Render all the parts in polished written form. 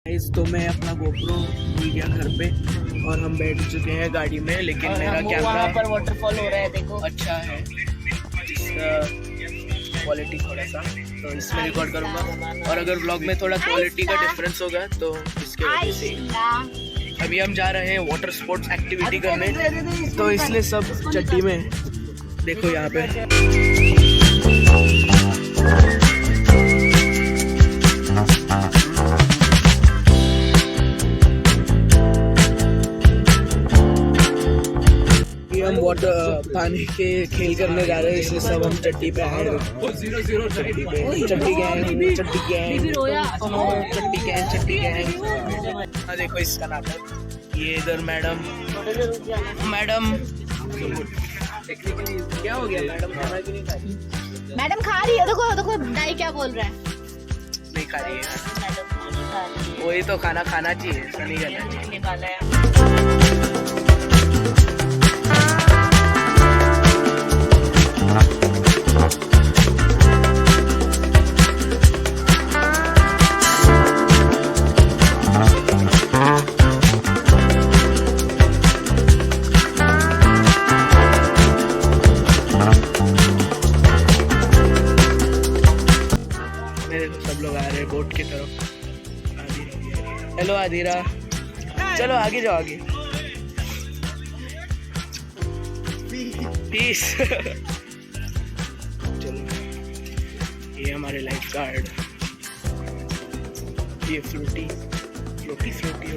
Guys तो मैं अपना गोप्रो भूल गया घर पे और हम बैठ चुके हैं गाड़ी में, लेकिन मेरा कैमरा वहाँ पर वाटरफॉल हो रहा है, देखो अच्छा है, इसका क्वालिटी थोड़ा सा, तो इसमें रिकॉर्ड करूँगा और अगर व्लॉग में थोड़ा क्वालिटी का डिफरेंस होगा तो इसके वजह से। अभी हम जा रहे हैं वाटर स्पोर्ट्स एक्टिविटी करने, तो इसलिए सब चट्टी में देखो यहाँ पे। हम वाटर पानी के खेल करने जा रहे हैं, इसलिए सब हम चट्टी पे आए हैं। चट्टी गैंग। हाँ देखो इसका नाटक, ये इधर मैडम क्या हो गया मैडम, खाना क्यों नहीं खा रही? मैडम खा रही है, देखो देखो दाई क्या बोल रहा है, नहीं खा रही है, वही तो खाना खाना चाहिए, ऐसा नहीं करना चाहिए। सब लोग आ रहे हैं बोट की तरफ। हेलो आदिरा, चलो आगे जाओ, आगे पीस। चलो ये हमारे लाइफ गार्ड, ये फ्रूटी हो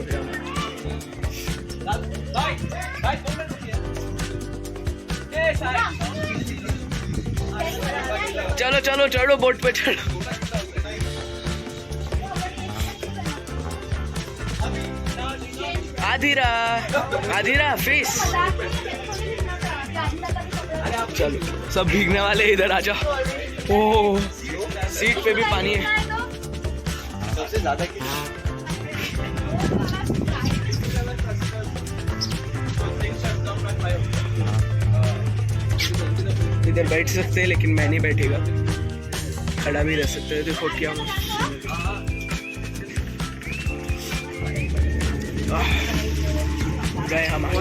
रहा है। चलो चलो चढ़ो बोट पे, चढ़ो। आधिरा फिश। चलो सब भीगने वाले इधर आ जाओ। ओह सीट पे भी पानी है। सबसे ज्यादा इधर बैठ सकते हैं, लेकिन मैं नहीं बैठेगा, खड़ा भी रह सकते हैं। देखो क्या गए हमारे,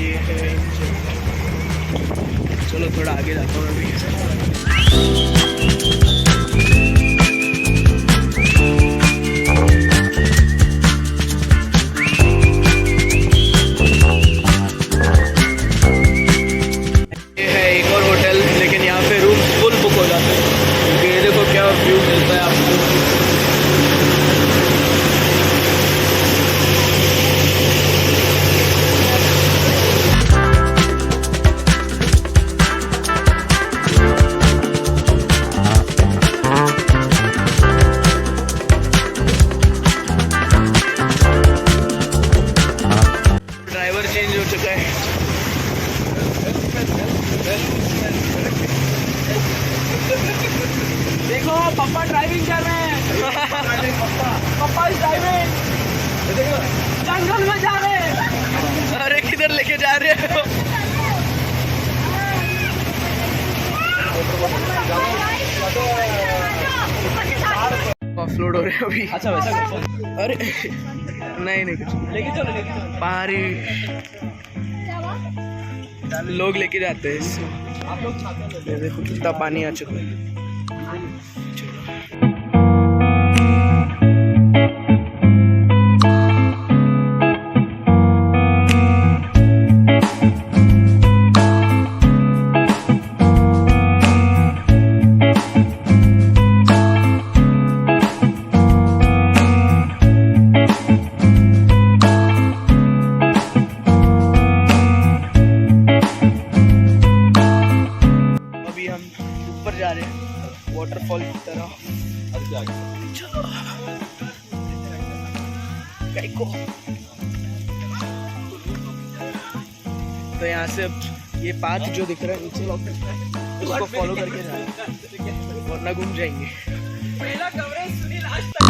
ये है। चलो थोड़ा आगे जाता हूँ अभी। ये है एक और होटल, लेकिन यहाँ पे रूम फुल बुक हो जाते हैं, क्योंकि ये देखो क्या व्यू मिलता है आपको। चेंज हो चुका है। देखो पापा ड्राइविंग कर रहे हैं। पापा इज ड्राइविंग, जंगल में जा रहे हैं। अरे किधर लेके जा रहे हो? ऑफलोड हो रहे हैं अभी। अच्छा वैसा। अरे नहीं कुछ लेके चलो, पहाड़ी लोग लेके जाते हैं इससे। देखो कितना पानी आ चुका है। ऊपर जा रहे हैं वाटरफॉल की तरह। तो यहाँ से ये पाथ जो दिख रहा है नीचे, उसको फॉलो करके जाए, वरना घूम जाएंगे। पहला कवरेज सुनील आज तक।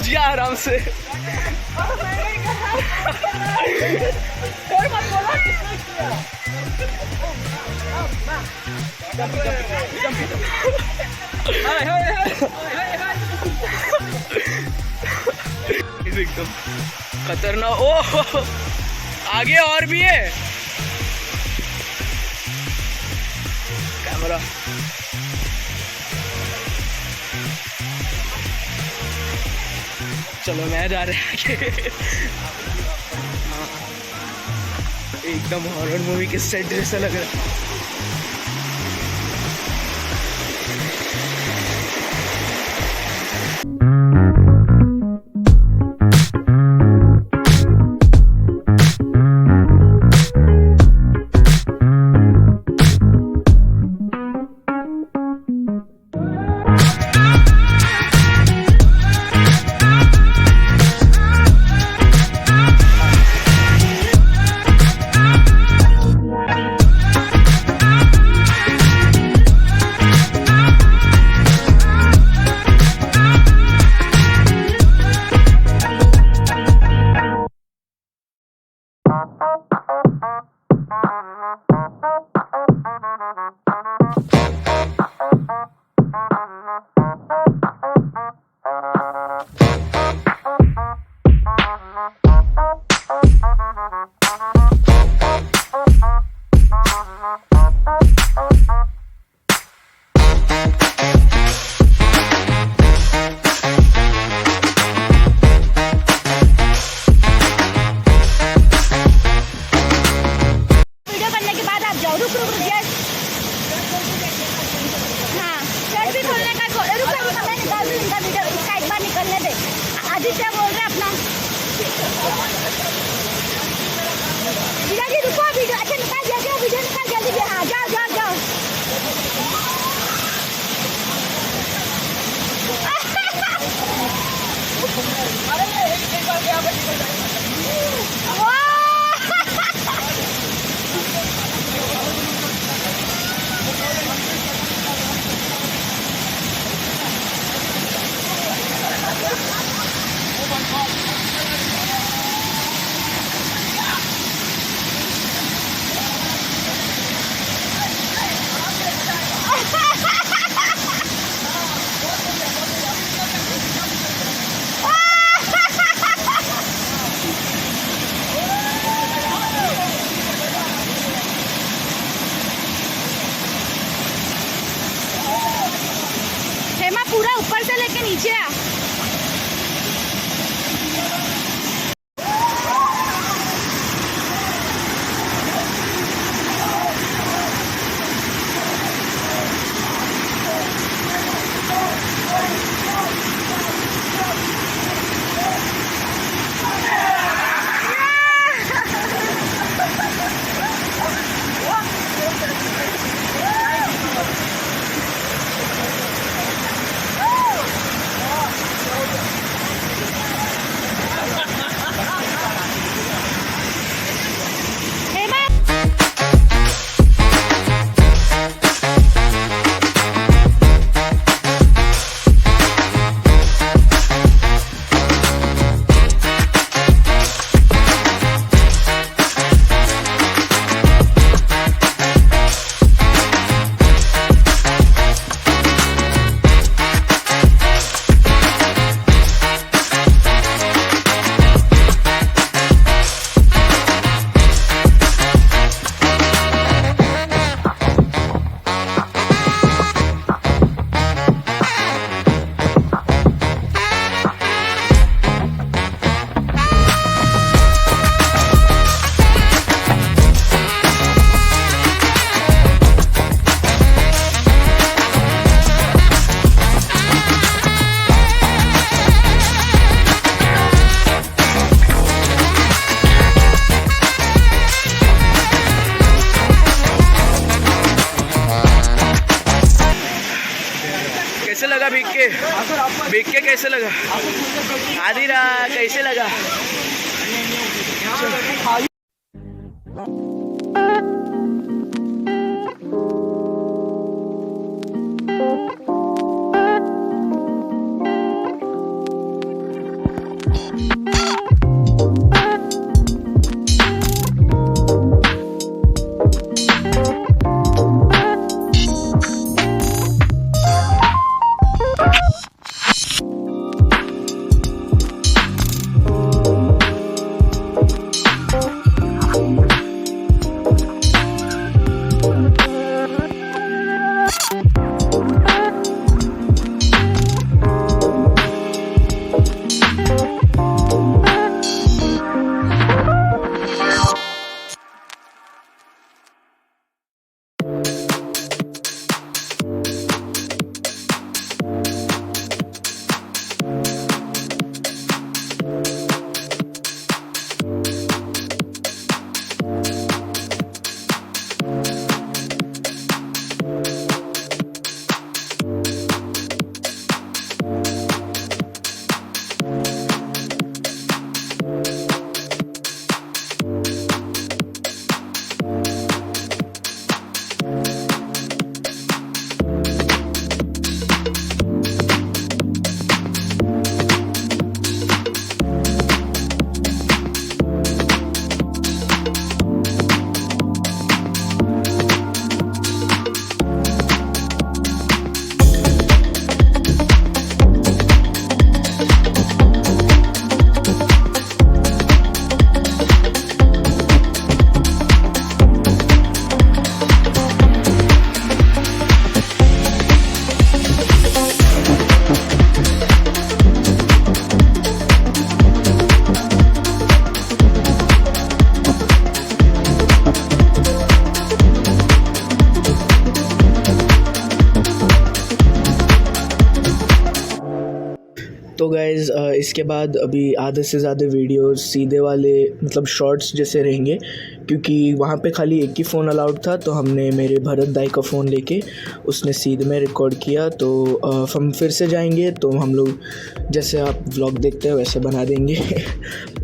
पहुंच गया आराम से। एकदम खतरनाक। ओ आगे और भी है कैमरा। चलो मैं जा रहा है आगे। हाँ, एकदम हॉरर मूवी के सेट जैसा लग रहा है। क्या बोल रहे हैं अपना जी रुको वीडियो। अच्छा निकाल दिया वीडियो निकाल जल्दी। हाँ जाओ जाओ जाओ। पूरा ऊपर से लेके नीचे आ। कैसे लगा भीग के कैसे लगा? आधी रात कैसे लगा? तो गाइज़ इसके बाद अभी आधे से ज़्यादा वीडियोस सीधे वाले मतलब शॉर्ट्स जैसे रहेंगे, क्योंकि वहाँ पे खाली एक ही फ़ोन अलाउड था। तो हमने मेरे भरत दाई का फ़ोन लेके उसने सीधे में रिकॉर्ड किया। तो हम फिर से जाएंगे तो हम लोग जैसे आप व्लॉग देखते हैं वैसे बना देंगे।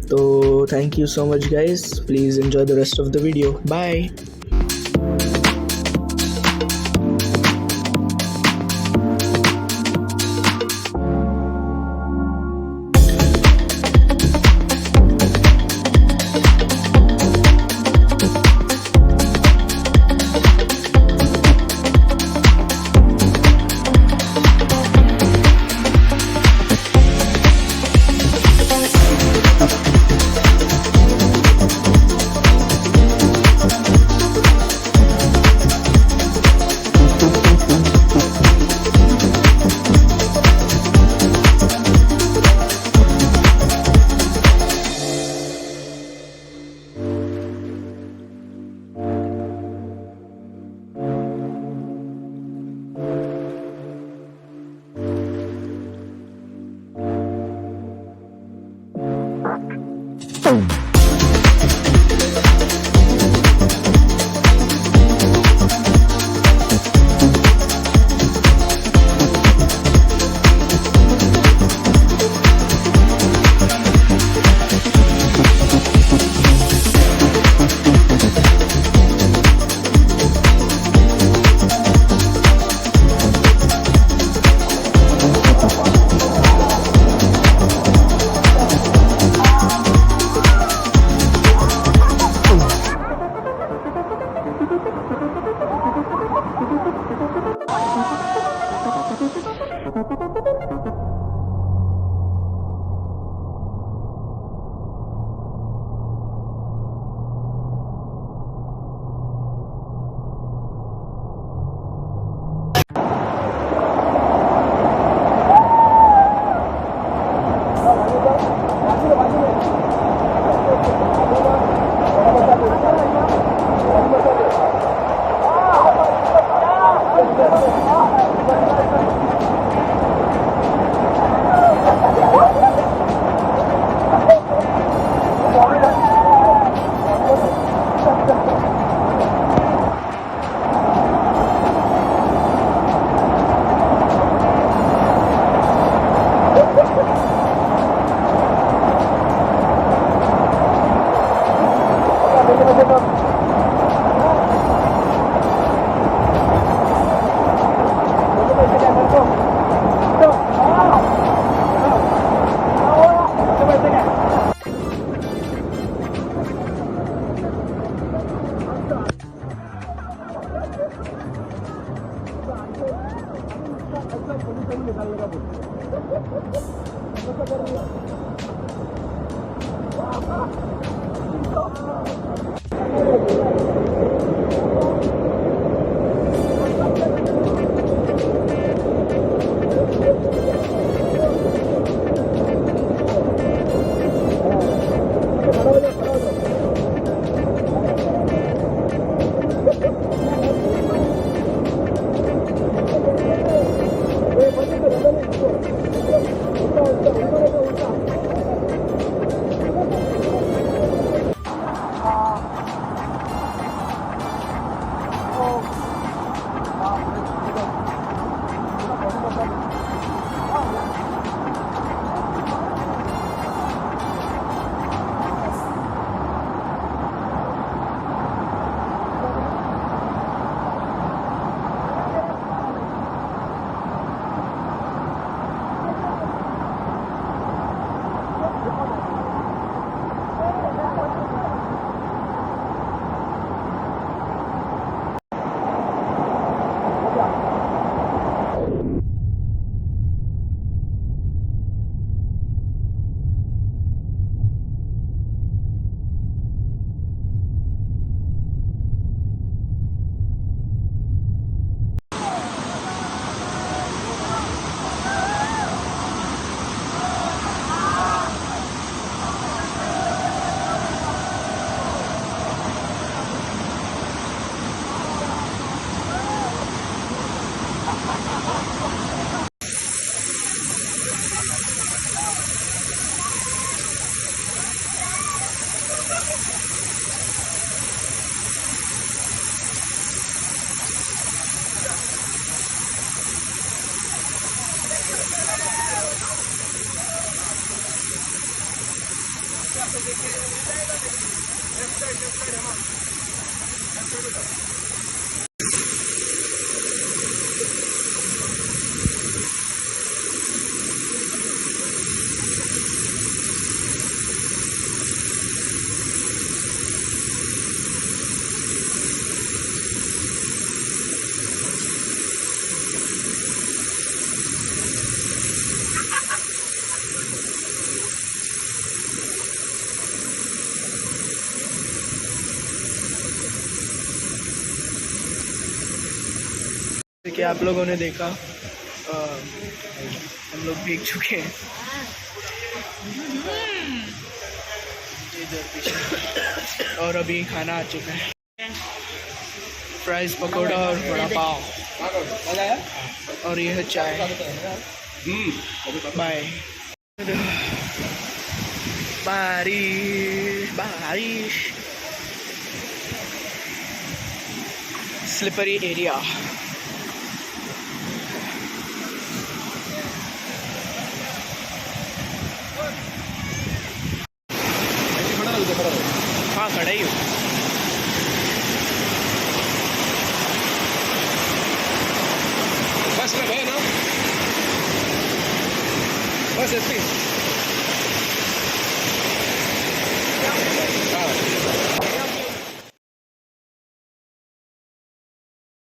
तो thank you so much guys, please enjoy the rest of the video, bye. कि आप लोगों ने देखा हम लोग भीग चुके हैं इधर पीछे और अभी खाना आ चुका है फ्राइज पकौड़ा और बड़ा पाव और यह है चाय बाय बारिश बारिश स्लिपरी एरिया हाँ खड़ा ही हूँ बस में गए ना बस ऐसे